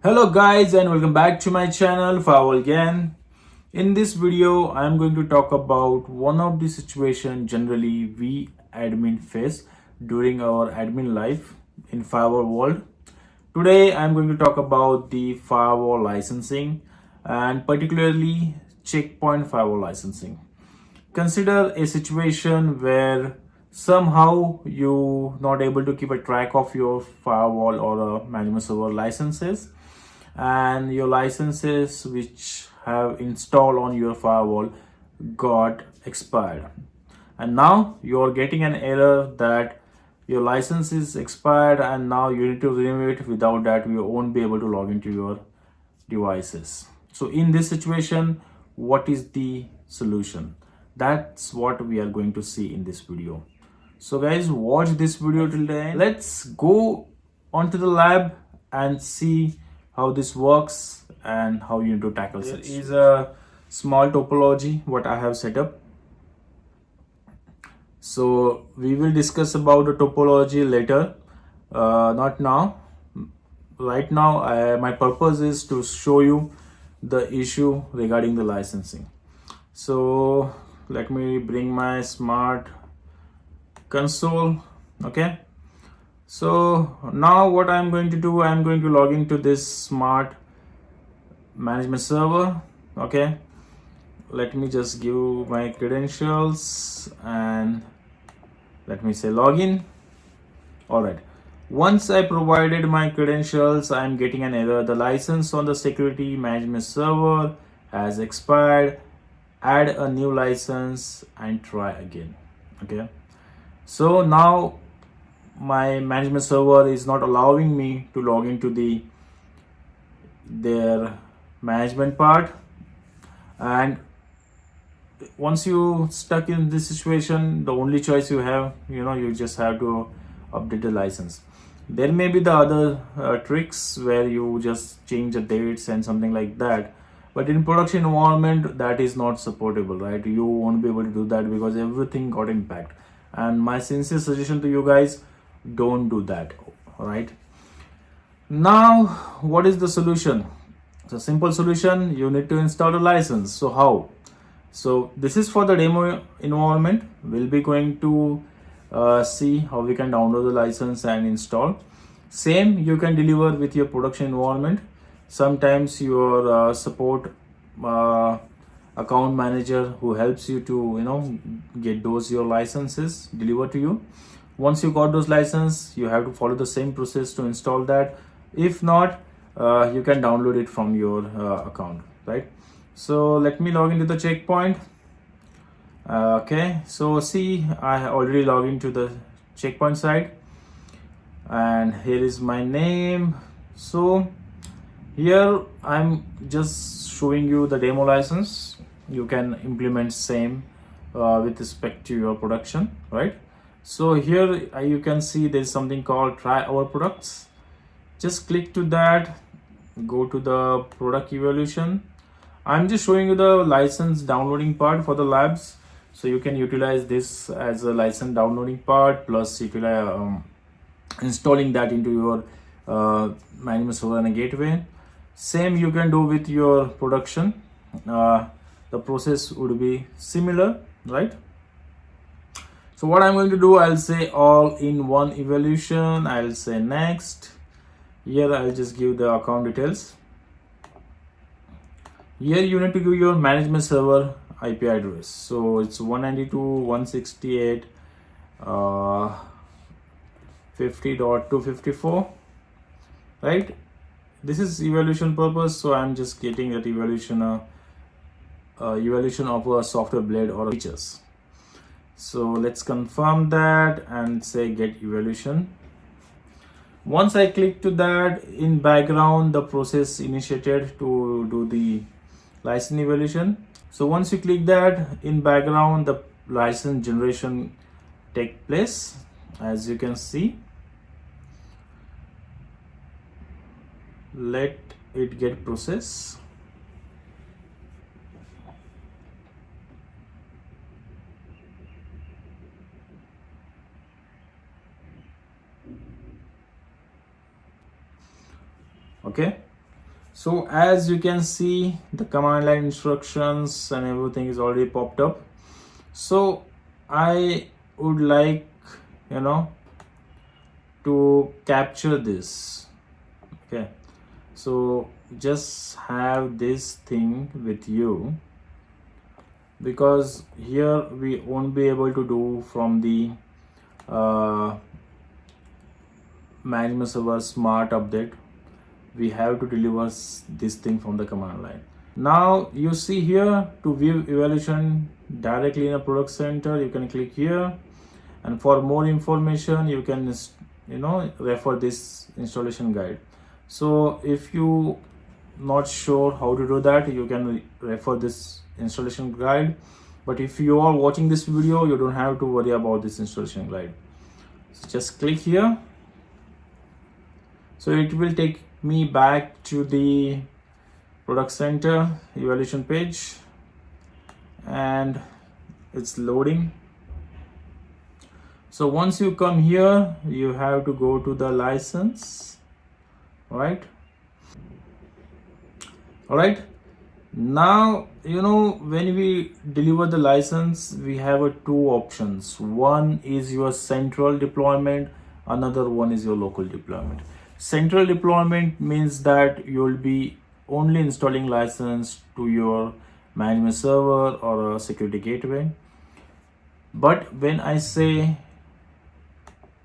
Hello guys and welcome back to my channel Firewall again. In this video I am going to talk about one of the situation generally we admin face during our admin life in Firewall world. Today I am going to talk about the firewall licensing and particularly checkpoint firewall licensing. Consider a situation where somehow you not able to keep a track of your firewall or management server licenses, and your licenses which have installed on your firewall got expired, and now you're getting an error that your license is expired and now you need to renew it. Without that you won't be able to log into your devices. So in this situation, what is the solution? That's what we are going to see in this video. So guys, watch this video till the end. Let's go onto the lab and see how this works and how you need to tackle it. This is a small topology what I have set up. So we will discuss about the topology later, not now. Right now my purpose is to show you the issue regarding the licensing. So let me bring my smart console. Okay, so now what I'm going to do, I'm going to log into this smart management server. Okay, let me just give my credentials and let me say login. All right, once I provided my credentials, I'm getting an error. The license on the security management server has expired. Add a new license and try again. Okay, so now my management server is not allowing me to log into their management part, and once you stuck in this situation, the only choice you have, you just have to update the license. There may be the other tricks where you just change the dates and something like that, but in production environment that is not supportable, right? You won't be able to do that because everything got impact. And my sincere suggestion to you guys, don't do that. All right, now what is the solution? It's a simple solution. You need to install a license. So how? So this is for the demo environment. We'll be going to see how we can download the license and install. Same you can deliver with your production environment. Sometimes your support account manager who helps you to get those your licenses delivered to you. Once you got those license, you have to follow the same process to install that. If not, you can download it from your account, right? So let me log into the checkpoint. Okay, so see, I already logged into the checkpoint site, and here is my name. So here I'm just showing you the demo license. You can implement same with respect to your production, right? So here you can see there's something called try our products. Just click to that, go to the product evaluation. I'm just showing you the license downloading part for the labs, so you can utilize this as a license downloading part plus utilize installing that into your management server and a gateway. Same you can do with your production. The process would be similar, right? So what I'm going to do, I'll say all in one evaluation. I'll say next. Here I'll just give the account details. Here you need to give your management server IP address. So it's 192.168 50.254, right? This is evaluation purpose, so I'm just getting that evaluation of a software blade or features. So let's confirm that and say get evaluation. Once I click to that, in background the process initiated to do the license evaluation. So once you click that, in background the license generation take place, as you can see. Let it get processed. Okay, So as you can see, the command line instructions and everything is already popped up. So I would like, to capture this. Okay, so just have this thing with you, because here we won't be able to do from the management server smart update. We have to deliver this thing from the command line. Now you see here, to view evaluation directly in a product center, you can click here, and for more information you can refer this installation guide. So if you not sure how to do that, you can refer this installation guide. But if you are watching this video, you don't have to worry about this installation guide. So just click here. So it will take me back to the product center evaluation page, and it's loading. So once you come here, you have to go to the license, right? All right, now when we deliver the license, we have two options. One is your central deployment, another one is your local deployment. Central deployment means that you'll be only installing license to your management server or a security gateway. But when I say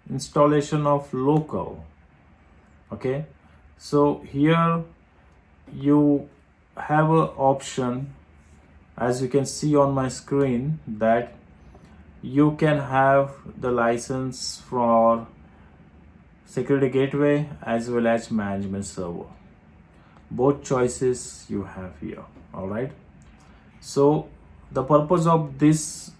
installation of local, okay, so here you have an option, as you can see on my screen, that you can have the license for security gateway as well as management server. Both choices you have here. All right, so the purpose of this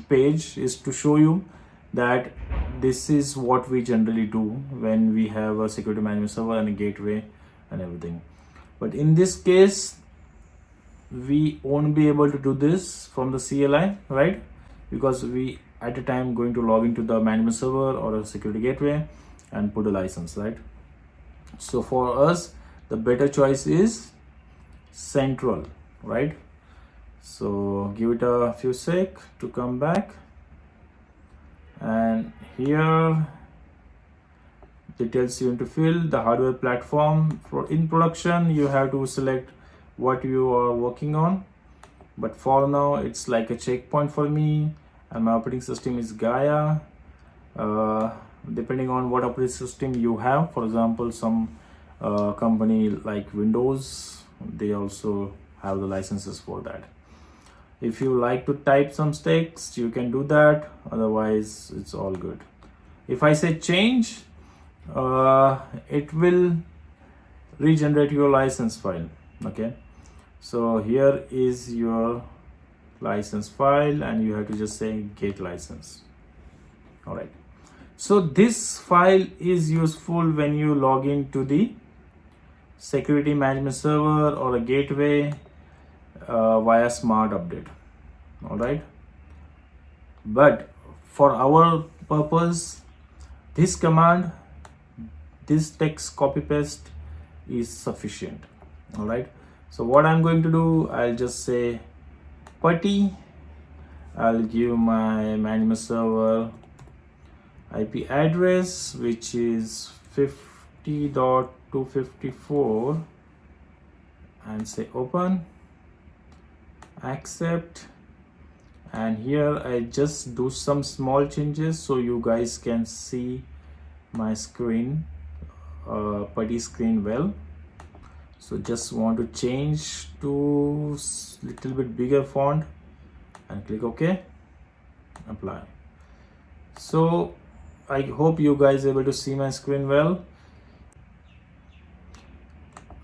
page is to show you that this is what we generally do when we have a security management server and a gateway and everything. But in this case, we won't be able to do this from the CLI, right? Because we at a time going to log into the management server or a security gateway and put a license, right? So for us, the better choice is central, right? So give it a few sec to come back, and here details you need to fill the hardware platform. For in production, you have to select what you are working on, but for now it's like a checkpoint for me, and my operating system is Gaia. Depending on what operating system you have, for example, some company like Windows, they also have the licenses for that. If you like to type some text, you can do that, otherwise it's all good. If I say change, it will regenerate your license file. Okay, so here is your license file, and you have to just say get license. All right, so this file is useful when you log into the security management server or a gateway via smart update. All right, but for our purpose, this command, this text copy paste is sufficient. All right, so what I'm going to do, I'll just say putty, I'll give my management server IP address, which is 50.254, and say open, accept. And here I just do some small changes so you guys can see my screen, putty screen well. So just want to change to little bit bigger font and click OK, apply. So I hope you guys are able to see my screen well.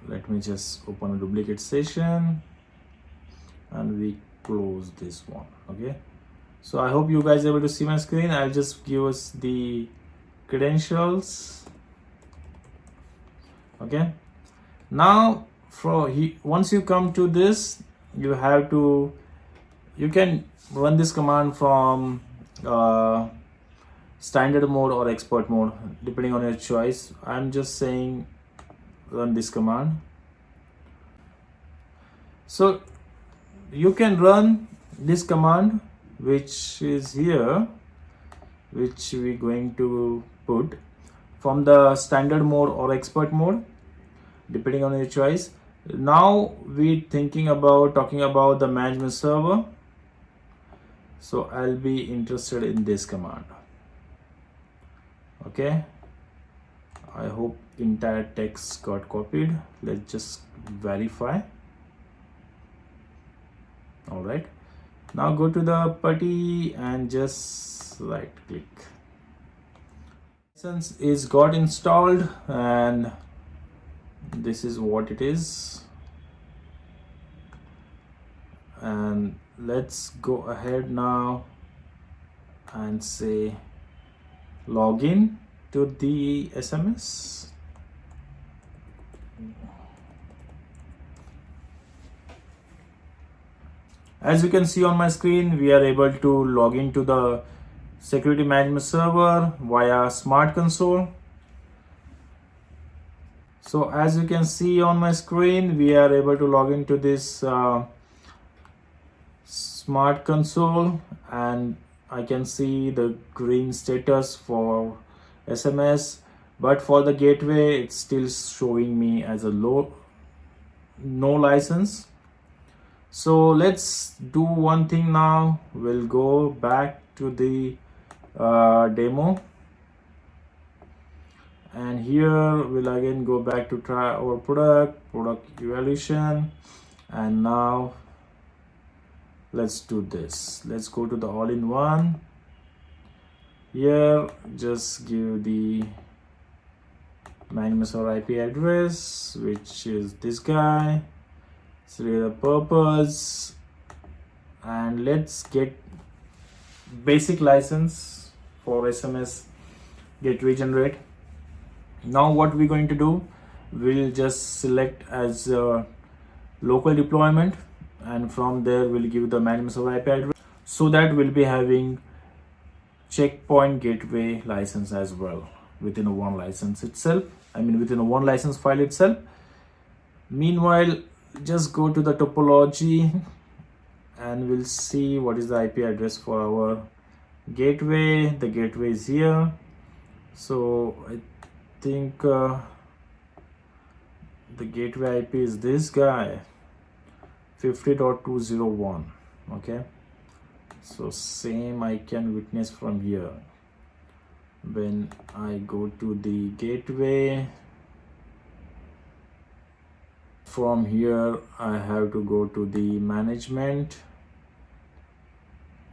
Let me just open a duplicate session and we close this one. Okay, so I hope you guys are able to see my screen. I'll just give us the credentials. Okay, now once you come to this, you can run this command from standard mode or expert mode, depending on your choice. I'm just saying run this command. So you can run this command, which is here, which we're going to put from the standard mode or expert mode, depending on your choice. Now we're talking about the management server. So I'll be interested in this command. Okay, I hope entire text got copied. Let's just verify. All right, now go to the putty and just right click. License is got installed, and this is what it is. And let's go ahead now and say login to the SMS. As you can see on my screen, we are able to log into the security management server via Smart Console. So as you can see on my screen, we are able to log into this Smart Console, and I can see the green status for SMS, but for the gateway it's still showing me as a no license. So let's do one thing now. We'll go back to the demo, and here we'll again go back to try our product evaluation, and now let's do this. Let's go to the all-in-one. Here just give the management server IP address, which is this guy. Select the purpose, and let's get basic license for SMS gateway generate. Now what we're going to do, we'll just select as a local deployment, and from there we'll give the management server IP address, so that we'll be having checkpoint gateway license as well within a one license itself. Within a one license file itself. Meanwhile, just go to the topology and we'll see what is the IP address for our gateway. The gateway is here, so I think the gateway IP is this guy, 50.201. okay, so same I can witness from here. When I go to the gateway, from here I have to go to the management,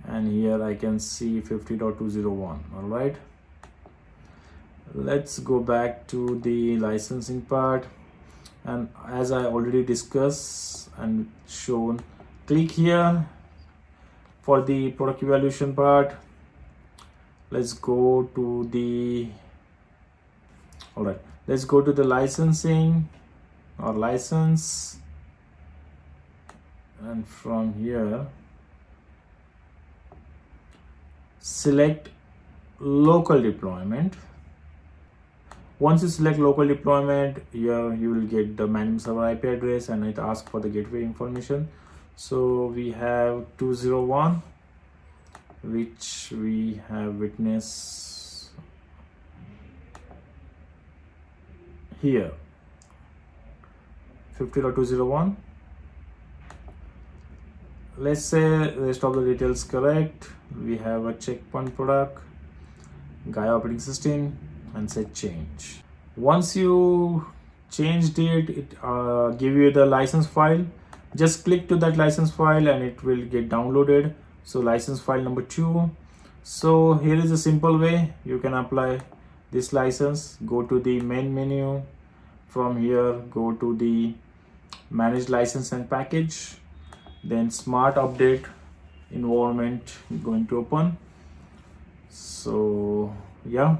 and here I can see 50.201. all right, let's go back to the licensing part, and as I already discussed and shown, click here for the product evaluation part. Let's go to the let's go to the licensing or license, and from here select local deployment. Once you select local deployment, here you will get the management server IP address, and it asks for the gateway information. So we have 201, which we have witnessed here, 50.201. let's say rest of the details correct. We have a checkpoint product, Gaia operating system, and set change. Once you changed it, it give you the license file. Just click to that license file and it will get downloaded. So license file number 2. So here is a simple way you can apply this license. Go to the main menu. From here go to the manage license and package, then smart update environment going to open. So yeah,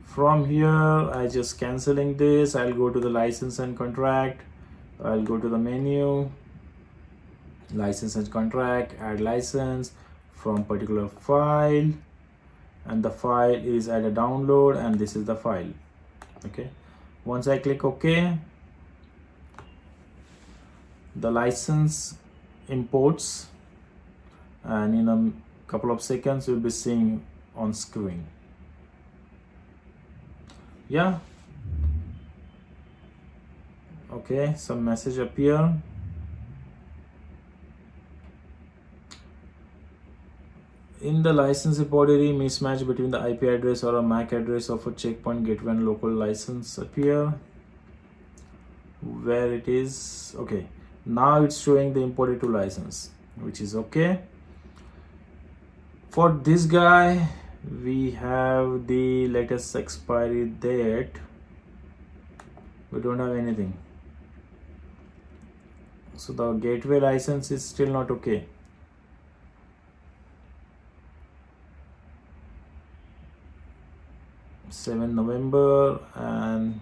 from here I just canceling this. I'll go to the license and contract. I'll go to the menu, license and contract, add license from particular file. and the file is at a download, and this is the file. Okay, once I click OK, the license imports, and in a couple of seconds you'll be seeing on screen. Yeah, okay, some message appear. In the license repository, mismatch between the IP address or a MAC address of a checkpoint gateway and local license appear. Where it is, okay, now it's showing the imported to license, which is okay. For this guy, we have the latest expiry date. We don't have anything, so the gateway license is still not okay. November 7, and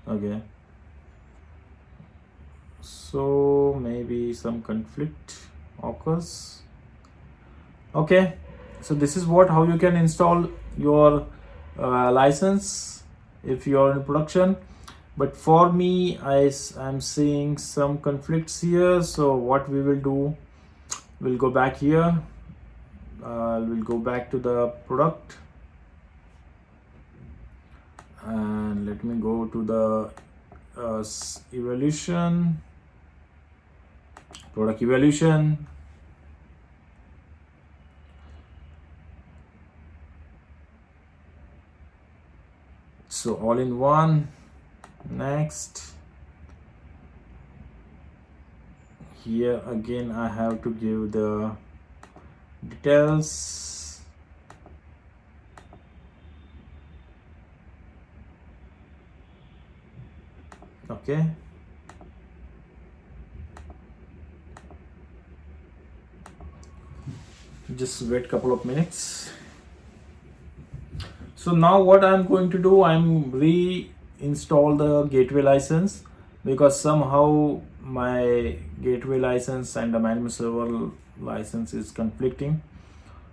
okay, so maybe some conflict occurs. Okay, so this is how you can install your license if you are in production. But for me, I'm seeing some conflicts here. So what we will do, we'll go back here, we'll go back to the product, and let me go to the evaluation, product evaluation. So all in one. Next, here again I have to give the details. Okay, just wait a couple of minutes. So now what I'm going to do, I'm reinstall the gateway license, because somehow my gateway license and the management server license is conflicting.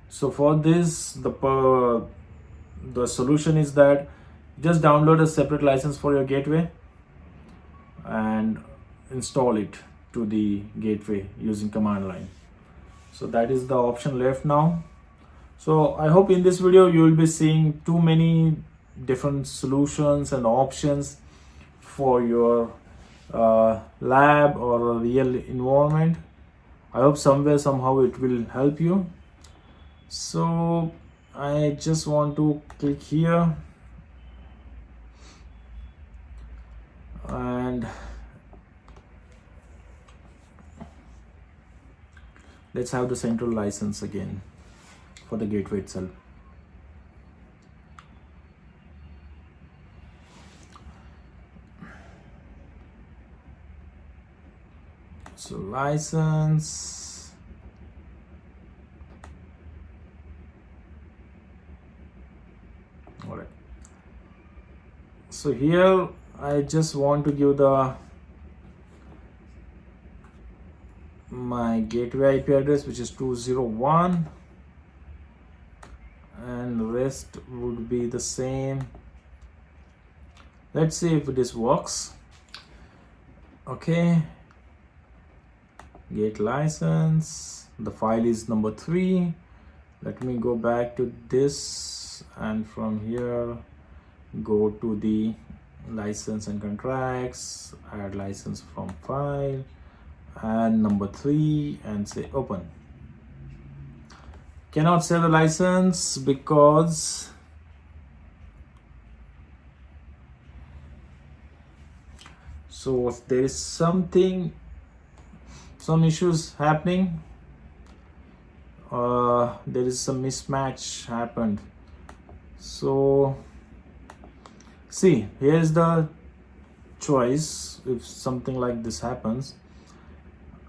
So for this, the solution is that just download a separate license for your gateway and install it to the gateway using command line. So that is the option left now. So I hope in this video you will be seeing too many different solutions and options for your lab or a real environment. I hope somewhere somehow it will help you. So I just want to click here, and let's have the central license again for the gateway itself. So license, all right. So here I just want to give my gateway IP address, which is 201, and the rest would be the same. Let's see if this works. Okay, get license, the file is number 3. Let me go back to this, and from here go to the license and contracts, add license from file, and number 3, and say open. Cannot save the license because there is some issues happening. There is some mismatch happened. So see, here's the choice. If something like this happens,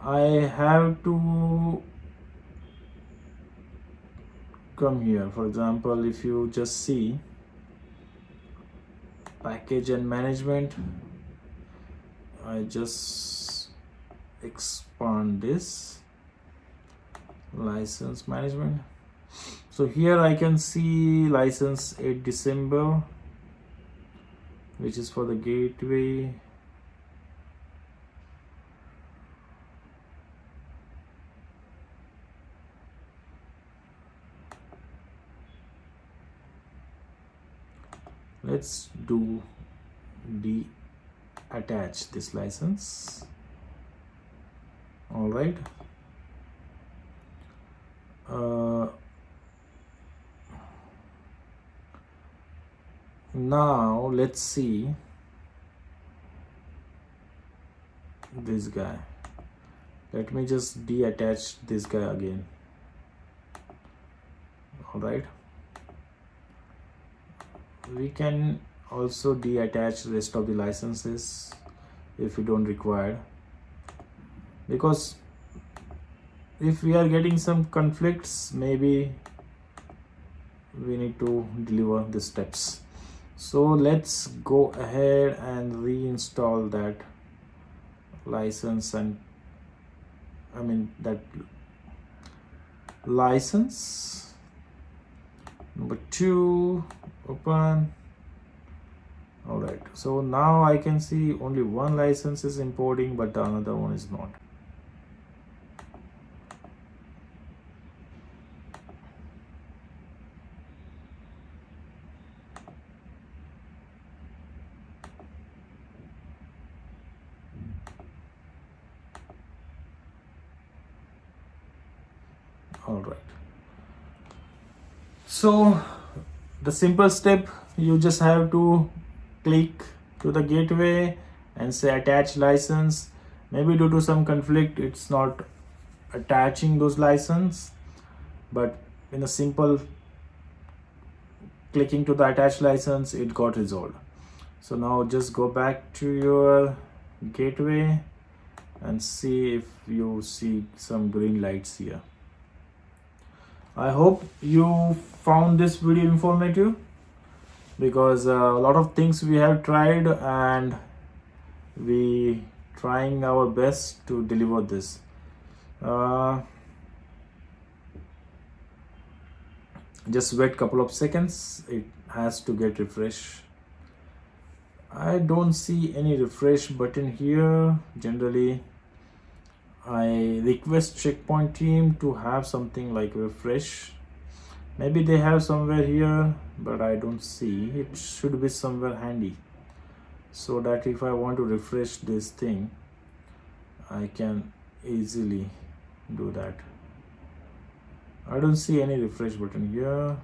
I have to come here. For example, if you just see package and management, I just expand this license management. So here I can see license 8 December, which is for the gateway. Let's do attach this license. All right. Now let's see this guy. Let me just detach this guy again. All right. We can also detach the rest of the licenses if we don't require, because if we are getting some conflicts, maybe we need to deliver the steps. So let's go ahead and reinstall that license, and that license number 2, open. All right, so now I can see only one license is importing, but the another one is not. All right, so the simple step, you just have to click to the gateway and say attach license. Maybe due to some conflict it's not attaching those license, but in a simple clicking to the attach license, it got resolved. So now just go back to your gateway and see if you see some green lights here. I hope you found this video informative, because a lot of things we have tried and we trying our best to deliver this. Just wait couple of seconds, it has to get refresh. I don't see any refresh button here. Generally I request Checkpoint team to have something like refresh. Maybe they have somewhere here, but I don't see. It should be somewhere handy, so that if I want to refresh this thing, I can easily do that. I don't see any refresh button here.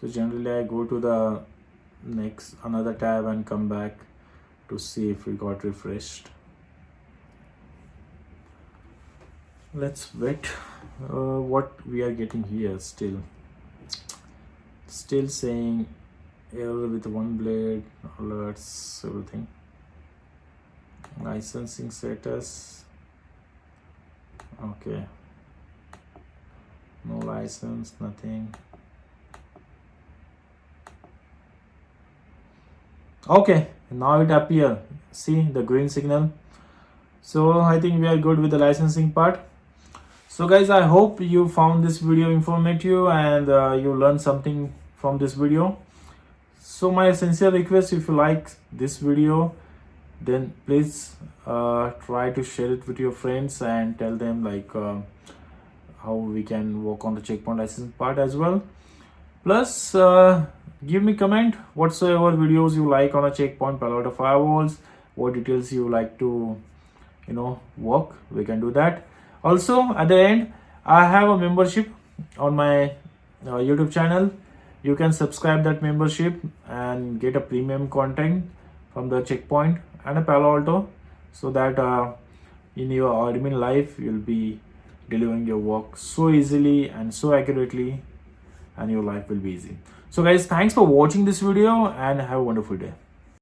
So generally I go to the another tab and come back to see if we got refreshed. Let's wait. What we are getting here, still saying error with one blade, alerts, everything. Licensing status, okay, no license, nothing. Okay, now it appear, see the green signal. So I think we are good with the licensing part. So guys, I hope you found this video informative and you learned something from this video. So my sincere request, if you like this video, then please try to share it with your friends and tell them like how we can work on the checkpoint licensing part as well. Plus give me comment whatsoever videos you like on a checkpoint, Palo Alto firewalls, what details you like to work, we can do that. Also at the end, I have a membership on my YouTube channel. You can subscribe that membership and get a premium content from the checkpoint and a Palo Alto, so that in your admin life you'll be delivering your work so easily and so accurately, and your life will be easy. So guys, thanks for watching this video and have a wonderful day.